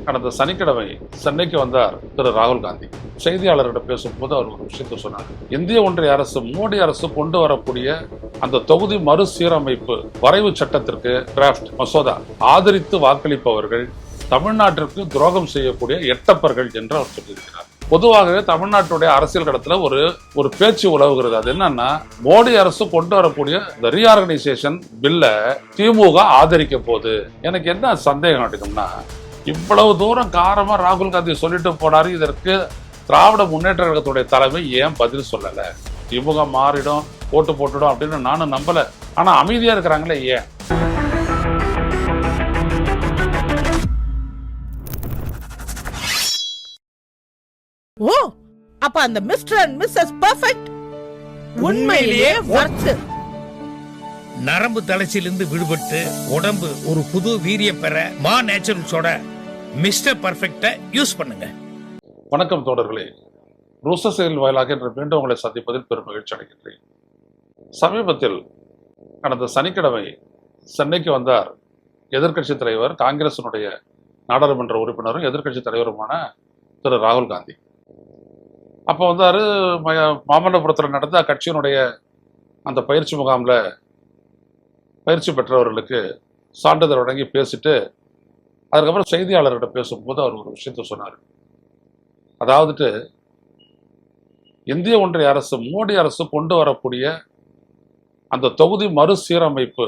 கடந்த சனிக்கிழமை சென்னைக்கு வந்தார் திரு ராகுல் காந்தி. செய்தியாளர்களிடம் பேசும்போது அவர் ஒரு விஷயத்தை சொன்னார். இந்திய ஒன்றிய அரசு, மோடி அரசு கொண்டு வரக்கூடிய அந்த தொகுதி மறுசீரமைப்பு வரைவு சட்டத்திற்கு டிராப்ட் மசோதா ஆதரித்து வாக்களிப்பவர்கள் தமிழ்நாட்டிற்கு துரோகம் செய்யக்கூடிய எட்டப்பர்கள் என்று அவர் சொல்லியிருக்கிறார். பொதுவாகவே தமிழ்நாட்டுடைய அரசியல் களத்துல ஒரு பேச்சு உலவுகிறது. அது என்னன்னா, மோடி அரசு கொண்டு வரக்கூடிய இந்த ரீஆர்கனைசேஷன் பில்ல திமுக ஆதரிக்க போகுது. எனக்கு என்ன சந்தேகம் அப்படின்னா, இவ்வளவு தூரம் காரமா ராகுல் காந்தி சொல்லிட்டு போனாரு. இதற்கு திராவிட முன்னேற்ற கழகத்துடைய தலைமை ஏன் பதில் சொல்லல? திமுக மாறிடும், ஓட்டு போட்டுடும் அப்படின்னு நானும் நம்பல. ஆனா அமைதியா இருக்கிறாங்களே ஏன்? ஓ, அப்ப அந்த மிஸ்டர் அண்ட் மிஸ்ஸஸ் பெர்ஃபெக்ட் உண்மையிலேயே வர்த். நரம்பு தளர்ச்சியிலிருந்து விடுபட்டு உடம்பு ஒரு புது வீரியம் பெற மா நேச்சுரல்ஸோட மிஸ்டர் பெர்ஃபெக்ட்டை யூஸ் பண்ணுங்க. வணக்கம் தோழர்களே, ரூச செயல் வாயிலாக இன்று மீண்டும் உங்களை சந்திப்பதில் பெரும் மகிழ்ச்சி அடைகின்றேன். சமீபத்தில் கடந்த சனிக்கிழமை சென்னைக்கு வந்தார் எதிர்க்கட்சி தலைவர், காங்கிரசினுடைய நாடாளுமன்ற உறுப்பினரும் எதிர்க்கட்சி தலைவருமான திரு ராகுல் காந்தி. அப்போ வந்தாரு. மாமல்லபுரத்தில் நடந்த கட்சியினுடைய அந்த பயிற்சி முகாமில் பயிற்சி பெற்றவர்களுக்கு சான்றிதழ் வழங்கி பேசிட்டு அதுக்கப்புறம் செய்தியாளர்கிட்ட பேசும்போது அவர் ஒரு விஷயத்த சொன்னார். அதாவது, இந்திய ஒன்றிய அரசு, மோடி அரசு கொண்டு வரக்கூடிய அந்த தொகுதி மறுசீரமைப்பு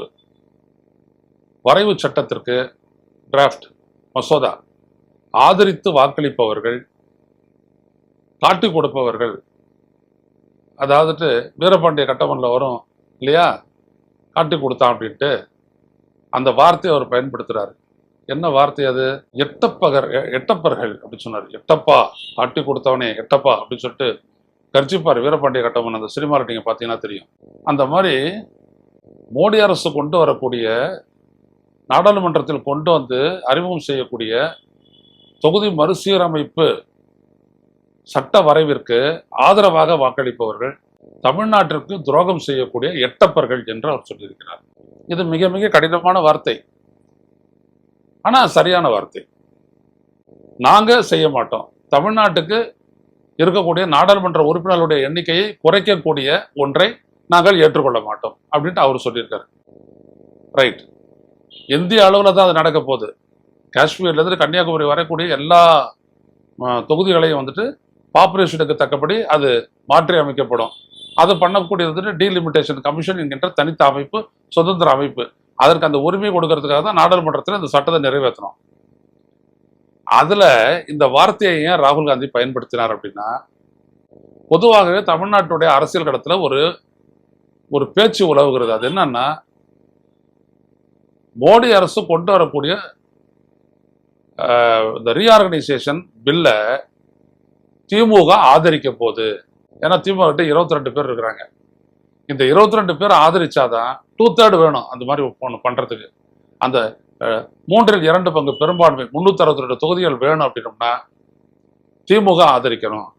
வரைவு சட்டத்திற்கு டிராப்ட் மசோதா ஆதரித்து வாக்களிப்பவர்கள், காட்டி கொடுப்பவர்கள், அதாவது வீரபாண்டிய கட்டமன்ல வரும் இல்லையா, காட்டி கொடுத்தான் அப்படின்ட்டு அந்த வார்த்தையை அவர் பயன்படுத்துறாரு. என்ன வார்த்தை அது? எட்டப்பர்கள் அப்படின்னு சொன்னார். எட்டப்பா, காட்டி கொடுத்தவனே எட்டப்பா அப்படின்னு சொல்லிட்டு கர்ஜிப்பார் வீரபாண்டிய கட்டமன். அந்த சினிமாவில் நீங்க பார்த்தீங்கன்னா தெரியும். அந்த மாதிரி மோடி அரசு கொண்டு வரக்கூடிய, நாடாளுமன்றத்தில் கொண்டு வந்து அறிமுகம் செய்யக்கூடிய தொகுதி மறுசீரமைப்பு சட்ட வரைவிற்கு ஆதரவாக வாக்களிப்பவர்கள் தமிழ்நாட்டிற்கு துரோகம் செய்யக்கூடிய எட்டப்பர்கள் என்று அவர் சொல்லியிருக்கிறார். இது மிக மிக கடினமான வார்த்தை, ஆனா சரியான வார்த்தை. நாங்க செய்ய மாட்டோம். தமிழ்நாட்டுக்கு இருக்கக்கூடிய நாடாளுமன்ற உறுப்பினர்களுடைய எண்ணிக்கையை குறைக்கக்கூடிய ஒன்றை நாங்கள் ஏற்றுக்கொள்ள மாட்டோம் அப்படின்ட்டு அவர் சொல்லியிருக்காரு. ரைட், இந்திய அளவில் தான் அது நடக்க போகுது. காஷ்மீர்ல இருந்து கன்னியாகுமரி வரக்கூடிய எல்லா தொகுதிகளையும் வந்துட்டு பாப்புலேஷனுக்கு தக்கபடி அது மாற்றி அமைக்கப்படும். அது பண்ணக்கூடியது டீலிமிட்டேஷன் கமிஷன் என்கின்ற தனித்த அமைப்பு, சுதந்திர அமைப்பு. அதற்கு அந்த உரிமை கொடுக்கறதுக்காக தான் நாடாளுமன்றத்தில் இந்த சட்டத்தை நிறைவேற்றணும். அதுல இந்த வார்த்தையை ஏன் ராகுல் காந்தி பயன்படுத்தினார் அப்படின்னா, பொதுவாகவே தமிழ்நாட்டுடைய அரசியல் களத்துல ஒரு பேச்சு உலவுகிறது. அது என்னன்னா, மோடி அரசு கொண்டு வரக்கூடிய இந்த ரீஆர்கனைசேஷன் பில்ல திமுக ஆதரிக்க போகுது. ஏன்னா திமுக கிட்ட 22 பேர் இருக்கிறாங்க. இந்த 22 பேர் ஆதரிச்சாதான் 2/3 வேணும் அந்த மாதிரி பண்றதுக்கு. அந்த 3/2 பெரும்பான்மை 362 தொகுதிகள் வேணும் அப்படின்னோம்னா திமுக ஆதரிக்கணும்.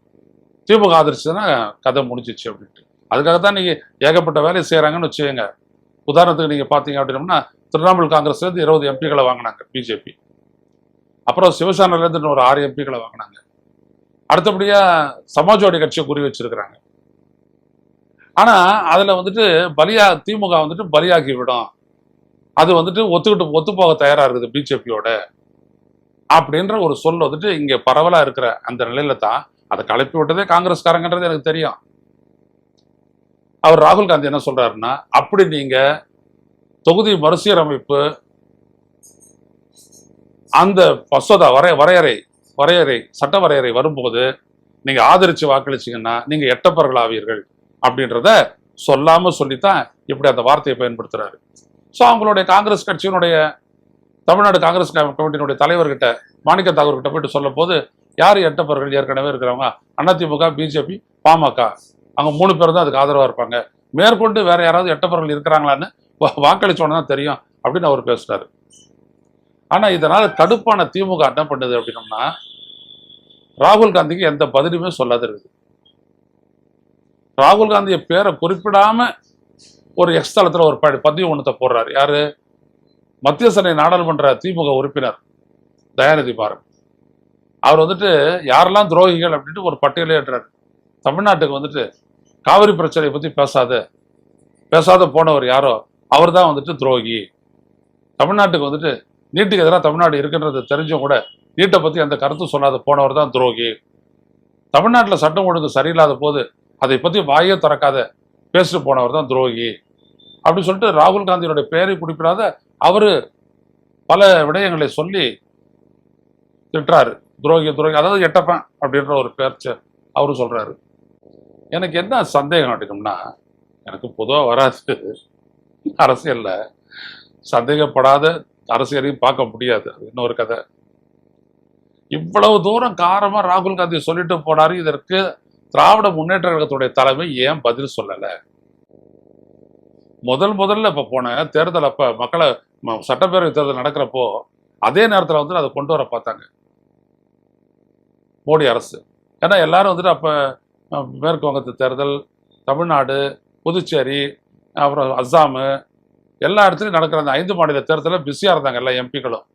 திமுக ஆதரிச்சுன்னா கதை முடிஞ்சிச்சு அப்படின்ட்டு. அதுக்காகத்தான் நீங்க ஏகப்பட்ட வேலையை செய்யறாங்கன்னு வச்சுக்கோங்க. உதாரணத்துக்கு நீங்க பாத்தீங்க அப்படின்னோம்னா, திரிணாமுல் காங்கிரஸ்ல இருந்து 20 எம்பிக்களை வாங்கினாங்க பிஜேபி. அப்புறம் சிவசேனால இருந்து ஒரு 6 எம்பிக்களை வாங்கினாங்க. அடுத்தபடியா சமாஜ்வாடி கட்சியை குறி வச்சிருக்கிறாங்க. ஆனா அதுல வந்துட்டு திமுக வந்துட்டு பலியாகி விடும், அது வந்துட்டு ஒத்துப்போக தயாரா இருக்குது பிஜேபியோட அப்படின்ற ஒரு சொல் வந்துட்டு இங்க பரவலா இருக்கிற அந்த நிலையில தான் அதை கலப்பி விட்டதே காங்கிரஸ்காரங்கன்றது எனக்கு தெரியும். அவர் ராகுல் காந்தி என்ன சொல்றாருன்னா, அப்படி நீங்க தொகுதி மறுசீரமைப்பு அந்த மசோதா வரையறை சட்ட வரையறை வரும்போது நீங்க ஆதரிச்சு வாக்களிச்சீங்கன்னா நீங்க எட்டப்பர்கள் ஆவீர்கள் அப்படின்றத சொல்லாம சொல்லித்தான் இப்படி அந்த வார்த்தையை பயன்படுத்துறாரு. ஸோ அவங்களுடைய காங்கிரஸ் கட்சியினுடைய தமிழ்நாடு காங்கிரஸ் கமிட்டியினுடைய தலைவர்கிட்ட, மாணிக்க தாகூர் கிட்ட போயிட்டு சொல்லும் போது, யார் எட்டப்பர்கள்? ஏற்கனவே இருக்கிறவங்க அதிமுக, பிஜேபி, பாமக, அவங்க 3 பேர் தான் அதுக்கு ஆதரவா இருப்பாங்க. மேற்கொண்டு வேற யாராவது எட்டப்பர்கள் இருக்கிறாங்களான்னு வாக்களிச்சோன்னு தான் தெரியும் அப்படின்னு அவர் பேசுறாரு. ஆனா இதனால கடுப்பான திமுக என்ன பண்ணுது அப்படின்னோம்னா, ராகுல் காந்திக்கு எந்த பதிலுமே சொல்லாத இருக்குது. ராகுல் காந்திய பேரை குறிப்பிடாம ஒரு எக்ஸ் தளத்துல ஒரு பதிவு ஒன்றத்தை போடுறாரு. யாரு? மத்திய சென்னை நாடாளுமன்ற திமுக உறுப்பினர் தயாநிதி மாறன். அவர் வந்துட்டு யாரெல்லாம் துரோகிகள் அப்படின்ட்டு ஒரு பட்டியலே ஏற்றாரு. தமிழ்நாட்டுக்கு வந்துட்டு காவிரி பிரச்சனையை பத்தி பேசாத போனவர் யாரோ அவர் தான் வந்துட்டு துரோகி. தமிழ்நாட்டுக்கு வந்துட்டு நீட்டுக்கு எதிராக தமிழ்நாடு இருக்குன்றது தெரிஞ்சும் கூட நீட்டை பத்தி அந்த கருத்து சொல்லாத போனவர் தான் துரோகி. தமிழ்நாட்டில் சட்டம் ஒழுங்கு சரியில்லாத போது அதை பத்தி வாயே திறக்காத பேசிட்டு போனவர் தான் துரோகி அப்படின்னு சொல்லிட்டு ராகுல் காந்தியோட பெயரை குறிப்பிடாத அவரு பல விடயங்களை சொல்லி திட்டுறாரு. துரோகி, அதாவது எட்டப்பன் அப்படின்ற ஒரு பேர்ச்ச அவரு சொல்றாரு. எனக்கு என்ன சந்தேகம் அப்படின்னா, எனக்கு பொதுவாக வராது அரசியல்ல, சந்தேகப்படாத அரசியலையும் பார்க்க முடியாது, அது இன்னொரு கதை. இவ்வளவு தூரம் காரமா ராகுல் காந்தி சொல்லிட்டு போனாரு. இதற்கு திராவிட முன்னேற்ற கழகத்துடைய தலைமை ஏன் பதில் சொல்லல? முதல்ல இப்ப போன தேர்தல் அப்ப மக்களை சட்டப்பேரவை தேர்தல் நடக்கிறப்போ அதே நேரத்தில் வந்து அதை கொண்டு வர பார்த்தாங்க மோடி அரசு. ஏன்னா எல்லாரும் வந்துட்டு அப்ப மேற்கு வங்கத்து தேர்தல், தமிழ்நாடு, புதுச்சேரி, அப்புறம் அஸ்ஸாமு, எல்லா இடத்துலையும் நடக்கிற அந்த 5 மாநில தேர்தலில் பிஸியாக இருந்தாங்க எல்லா எம்பிக்களும்.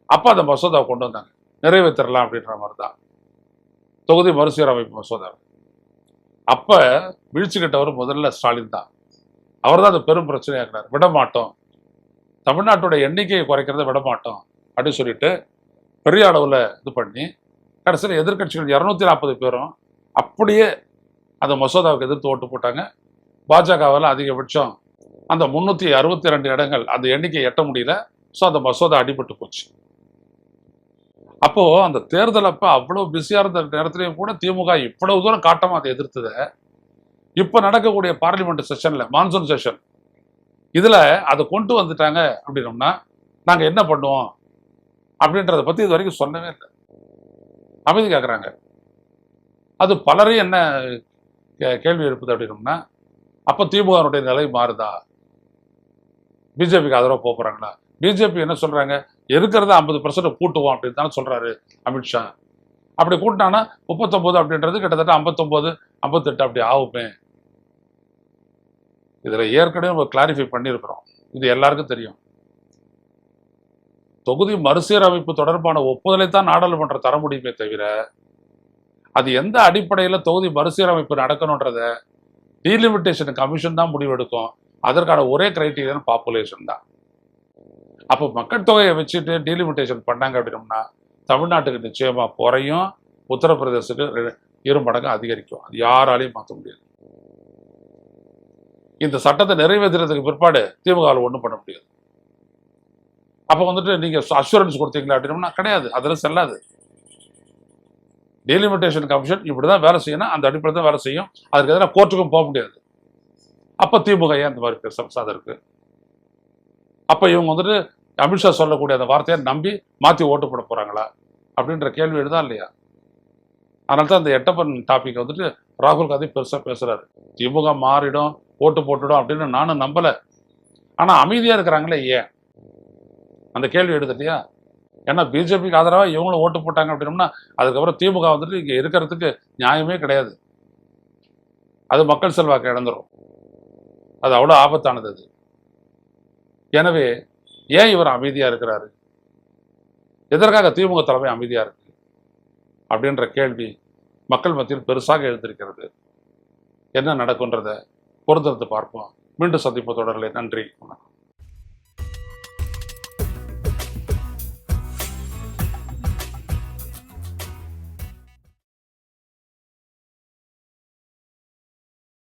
அப்போ அந்த மசோதாவை கொண்டு வந்தாங்க, நிறைவேற்றலாம் அப்படின்ற மாதிரி தான் தொகுதி மறுசீரமைப்பு மசோதா. அப்போ வீழ்ச்சிக்கிட்டவர் முதல்ல ஸ்டாலின் தான். அவர் தான் அந்த பெரும் பிரச்சனையாக்குறாரு. விடமாட்டோம், தமிழ்நாட்டோட எண்ணிக்கையை குறைக்கிறத விடமாட்டோம் அப்படின்னு சொல்லிட்டு பெரிய அளவில் இது பண்ணி கடைசியில் எதிர்கட்சிகள் 240 பேரும் அப்படியே அந்த மசோதாவுக்கு எதிர்த்து ஓட்டு போட்டாங்க. பாஜகவால் அதிகபட்சம் அந்த 362 இடங்கள் அந்த எண்ணிக்கையை எட்ட முடியல. ஸோ அந்த மசோதா அடிபட்டு போச்சு. அப்போ அந்த தேர்தல் அப்ப அவ்வளவு பிஸியா இருந்த நேரத்திலையும் கூட திமுக இவ்வளவு தூரம் காட்டமா அதை எதிர்த்தத இப்ப நடக்கக்கூடிய பார்லிமெண்ட் செஷன்ல, மான்சூன் செஷன், இதுல அதை கொண்டு வந்துட்டாங்க அப்படின்னோம்னா நாங்க என்ன பண்ணுவோம் அப்படின்றத பத்தி இது வரைக்கும் சொல்லவே இல்லை. அமைதி கேட்கறாங்க. அது பலரையும் என்ன கேள்வி எழுப்புது அப்படின்னோம்னா, அப்ப திமுகனுடைய நிலை மாறுதா? பிஜேபிக்கு ஆதரவா போறாங்களா? பிஜேபி என்ன சொல்றாங்க, இருக்கிறத 50% கூட்டுவோம் அப்படின்னு தானே சொல்றாரு அமித்ஷா. அப்படி கூட்டினானா 39 அப்படின்றது கிட்டத்தட்ட 59, 58 அப்படி ஆகுமே. இதுல ஏற்கனவே கிளாரிஃபை பண்ணியிருக்கிறோம், இது எல்லாருக்கும் தெரியும். தொகுதி மறுசீரமைப்பு தொடர்பான ஒப்புதலை தான் நாடாளுமன்றம் தர முடியுமே தவிர, அது எந்த அடிப்படையில் தொகுதி மறுசீரமைப்பு நடக்கணுன்றத டீலிமிட்டேஷன் கமிஷன் தான் முடிவெடுக்கும். அதற்கான ஒரே கிரைட்டீரியன் பாப்புலேஷன் தான். அப்போ மக்கள் தொகையை வச்சுட்டு டீலிமிட்டேஷன் பண்ணாங்க அப்படின்னோம்னா தமிழ்நாட்டுக்கு நிச்சயமா குறையும், உத்தரப்பிரதேசத்துக்கு 2 மடங்கு அதிகரிக்கும். அது யாராலையும் மாற்ற முடியாது. இந்த சட்டத்தை நிறைவேற்றுறதுக்கு பிற்பாடு திமுகவில் ஒன்றும் பண்ண முடியாது. அப்போ வந்துட்டு நீங்க அஷூரன்ஸ் கொடுத்தீங்களா அப்படின்னா கிடையாது, அதில் செல்லாது. டீலிமிட்டேஷன் கமிஷன் இப்படிதான் வேலை செய்யணும், அந்த அடிப்படையில் தான் வேலை செய்யும். அதுக்கு எதிராக கோர்ட்டுக்கும் போக முடியாது. அப்ப திமுக ஏன் இந்த மாதிரி பேச இருக்கு? அப்ப இவங்க வந்துட்டு அமித்ஷா சொல்லக்கூடிய அந்த வார்த்தையை நம்பி மாத்தி ஓட்டு போட போறாங்களா அப்படின்ற கேள்வி எழுதா இல்லையா? அதனால தான் இந்த எட்டப்பன் டாபிக் வந்துட்டு ராகுல் காந்தி பெருசா பேசுறாரு. திமுக மாறிடும், ஓட்டு போட்டுடும் அப்படின்னு நானும் நம்பல. ஆனா அமைதியா இருக்கிறாங்களே ஏன்? அந்த கேள்வி எடுத்துட்டியா? ஏன்னா பிஜேபிக்கு ஆதரவா இவங்களும் ஓட்டு போட்டாங்க அப்படின்னோம்னா அதுக்கப்புறம் திமுக வந்துட்டு இங்க இருக்கிறதுக்கு நியாயமே கிடையாது. அது மக்கள் செல்வாக்கு இழந்துரும். அது அவ்வளவு ஆபத்தானது அது. எனவே ஏன் இவர் அமைதியா இருக்கிறாரு? எதற்காக திமுக தலைமை அமைதியா இருக்கு அப்படின்ற கேள்வி மக்கள் மத்தியில் பெருசாக எழுந்திருக்கிறது. என்ன நடக்கும்ன்றத பொறுத்திருந்து பார்ப்போம். மீண்டும் சந்திப்பு தொடர்களே. நன்றி, வணக்கம்.